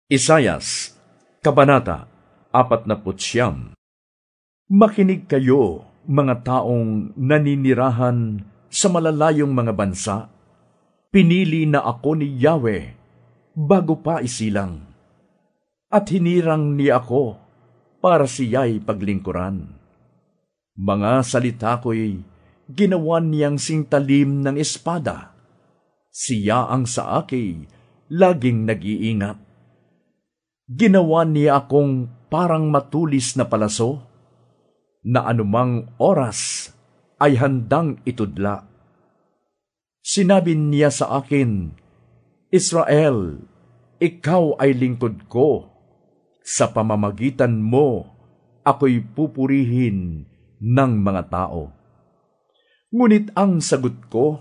Isayas, Kabanata 49. Makinig kayo, mga taong naninirahan sa malalayong mga bansa. Pinili na ako ni Yahweh bago pa isilang, at hinirang niya ako para siya'y paglingkuran. Mga salita ko'y ginawa niyang singtalim ng espada. Siya ang sa akin laging nag-iingat. Ginawa niya akong parang matulis na palaso, na anumang oras ay handang itudla. Sinabi niya sa akin, Israel, ikaw ay lingkod ko. Sa pamamagitan mo, ako'y pupurihin ng mga tao. Ngunit ang sagot ko,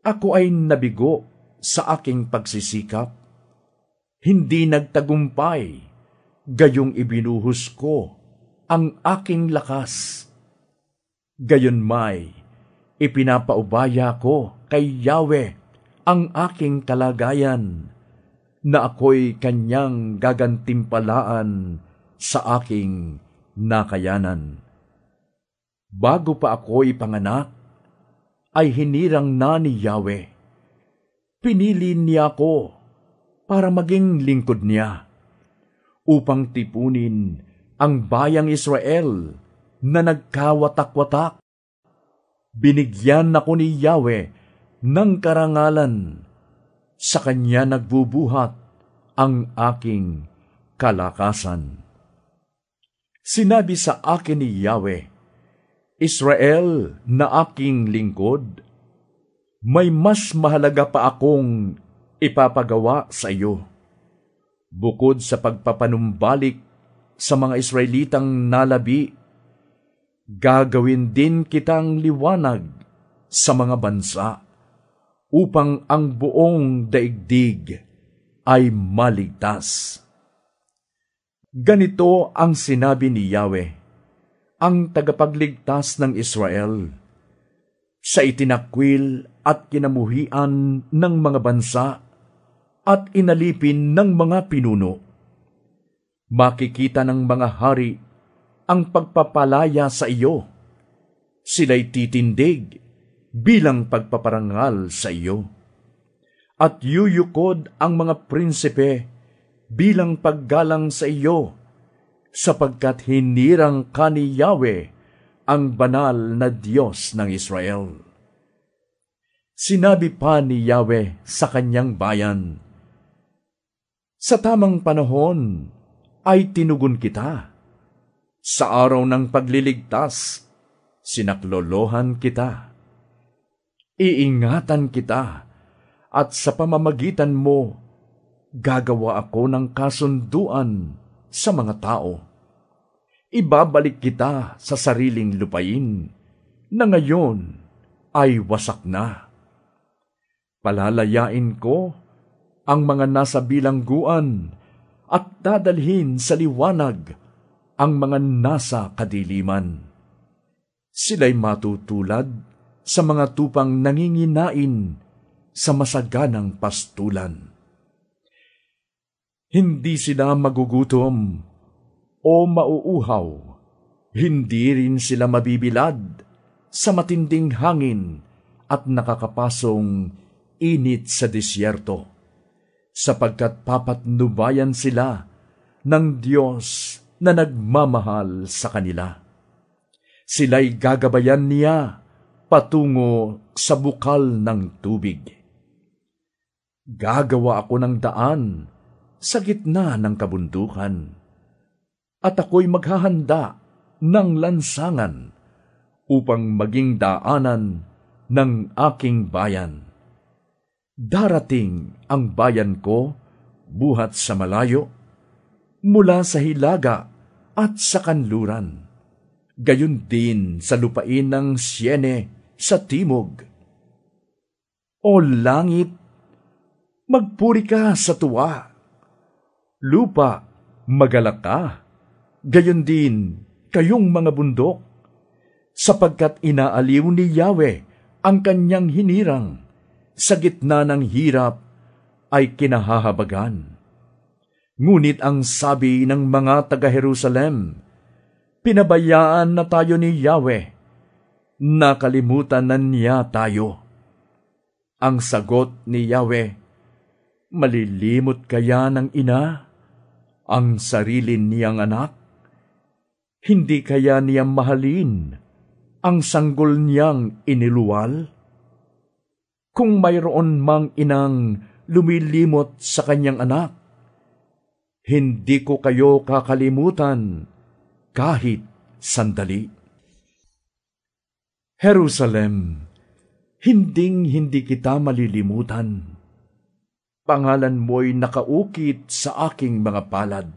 ako ay nabigo sa aking pagsisikap. Hindi nagtagumpay, gayong ibinuhos ko ang aking lakas. Gayon may, ipinapaubaya ko kay Yahweh ang aking kalagayan, na ako'y kanyang gagantimpalaan sa aking nakayanan. Bago pa ako'y panganak, ay hinirang na ni Yahweh. Pinili niya ako para maging lingkod niya, upang tipunin ang bayang Israel na nagkawatak-watak. Binigyan ako ni Yahweh ng karangalan, sa kanya nagbubuhat ang aking kalakasan. Sinabi sa akin ni Yahweh, Israel na aking lingkod, may mas mahalaga pa akong ipapagawa sa iyo. Bukod sa pagpapanumbalik sa mga Israelitang nalabi, gagawin din kitang liwanag sa mga bansa, upang ang buong daigdig ay maligtas. Ganito ang sinabi ni Yahweh, ang tagapagligtas ng Israel, sa itinakwil at kinamuhian ng mga bansa, at inalipin ng mga pinuno. Makikita ng mga hari ang pagpapalaya sa iyo. Sila'y titindig bilang pagpaparangal sa iyo. At yuyukod ang mga prinsipe bilang paggalang sa iyo, sapagkat hinirang ka ni Yahweh, ang banal na Diyos ng Israel. Sinabi pa ni Yahweh sa kanyang bayan, sa tamang panahon ay tinugon kita. Sa araw ng pagliligtas, sinaklolohan kita. Iingatan kita, at sa pamamagitan mo, gagawa ako ng kasunduan sa mga tao. Ibabalik kita sa sariling lupain, na ngayon ay wasak na. Palalayain ko ang mga nasa bilangguan, at dadalhin sa liwanag ang mga nasa kadiliman. Sila'y matutulad sa mga tupang nanginginain sa masaganang pastulan. Hindi sila magugutom o mauuhaw, hindi rin sila mabibilad sa matinding hangin at nakakapasong init sa disyerto, sapagkat papatnubayan sila ng Diyos na nagmamahal sa kanila. Sila'y gagabayan niya patungo sa bukal ng tubig. Gagawa ako ng daan sa gitna ng kabundukan, at ako'y maghahanda ng lansangan upang maging daanan ng aking bayan. Darating ang bayan ko buhat sa malayo, mula sa hilaga at sa kanluran, gayon din sa lupain ng Siene sa timog. O langit, magpuri ka sa tuwa. Lupa, magalak ka. Gayon din kayong mga bundok, sapagkat inaaliw ni Yahweh ang kanyang hinirang, sa gitna ng hirap ay kinahahabagan. Ngunit ang sabi ng mga taga-Jerusalem, pinabayaan na tayo ni Yahweh, nakalimutan na niya tayo. Ang sagot ni Yahweh, malilimot kaya ng ina ang sarili niyang anak? Hindi kaya niya mahalin ang sanggol niyang iniluwal? Kung mayroon mang inang lumilimot sa kanyang anak, hindi ko kayo kakalimutan kahit sandali. Jerusalem, hinding-hindi kita malilimutan. Pangalan mo'y nakaukit sa aking mga palad.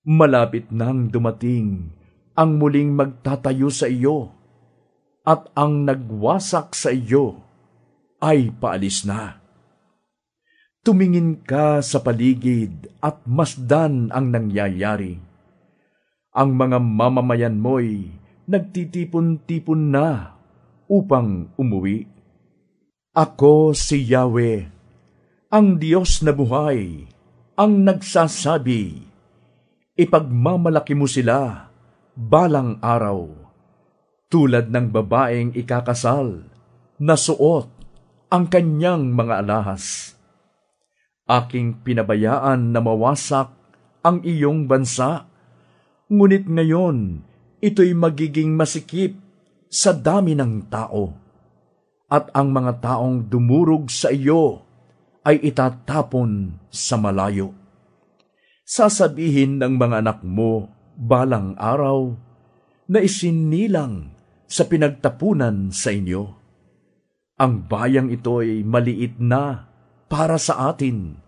Malapit nang dumating ang muling magtatayo sa iyo, at ang nagwasak sa iyo ay paalis na. Tumingin ka sa paligid at masdan ang nangyayari. Ang mga mamamayan mo'y nagtitipon-tipon na upang umuwi. Ako si Yahweh, ang Diyos na buhay, ang nagsasabi, ipagmamalaki mo sila balang araw, tulad ng babaeng ikakasal na suot ang kanyang mga alahas. Aking pinabayaan na mawasak ang iyong bansa, ngunit ngayon ito'y magiging masikip sa dami ng tao, at ang mga taong dumurog sa iyo ay itatapon sa malayo. Sasabihin ng mga anak mo balang araw na isinilang sa pinagtapunan sa inyo. Ang bayang ito'y maliit na para sa atin.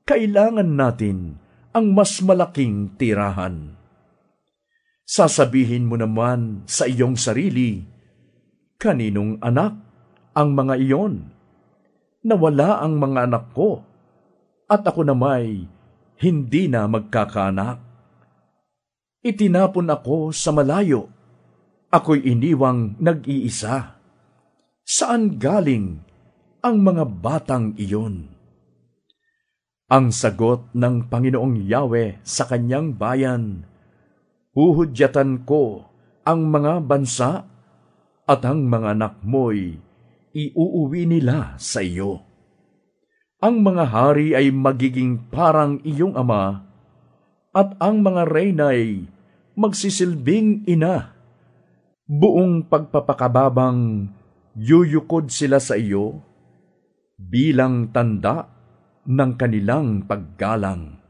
Kailangan natin ang mas malaking tirahan. Sasabihin mo naman sa iyong sarili, kaninong anak ang mga iyon? Nawala ang mga anak ko, at ako namay hindi na magkakaanak. Itinapon ako sa malayo, ako'y iniwang nag-iisa. Saan galing ang mga batang iyon? Ang sagot ng Panginoong Yahweh sa kanyang bayan, huhudyatan ko ang mga bansa, at ang mga anak mo'y iuuwi nila sa iyo. Ang mga hari ay magiging parang iyong ama, at ang mga reyna'y magsisilbing ina. Buong pagpapakababang yuyukod sila sa iyo bilang tanda ng kanilang paggalang.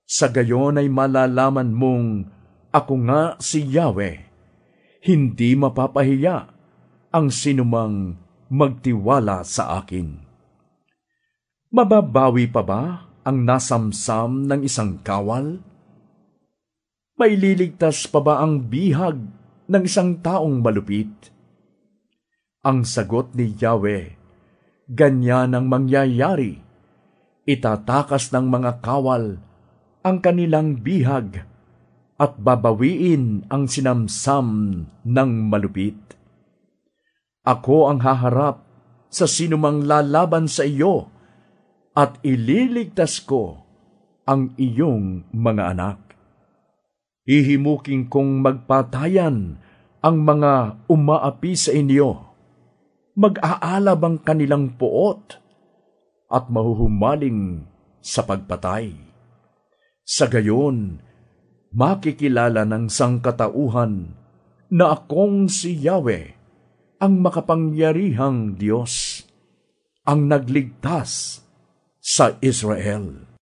Sa gayon ay malalaman mong ako nga si Yahweh, hindi mapapahiya ang sinumang magtiwala sa akin. Mababawi pa ba ang nasamsam ng isang kawal? Maililigtas pa ba ang bihag ng isang taong malupit? Ang sagot ni Yahweh, ganyan ang mangyayari. Itatakas ng mga kawal ang kanilang bihag at babawiin ang sinamsam ng malupit. Ako ang haharap sa sinumang lalaban sa iyo, at ililigtas ko ang iyong mga anak. Hihimuking kong magpatayan ang mga umaapi sa inyo. Mag-aalab ang kanilang puot at mahuhumaling sa pagpatay. Sa gayon, makikilala ng sangkatauhan na akong si Yahweh, ang makapangyarihang Diyos, ang nagligtas sa Israel.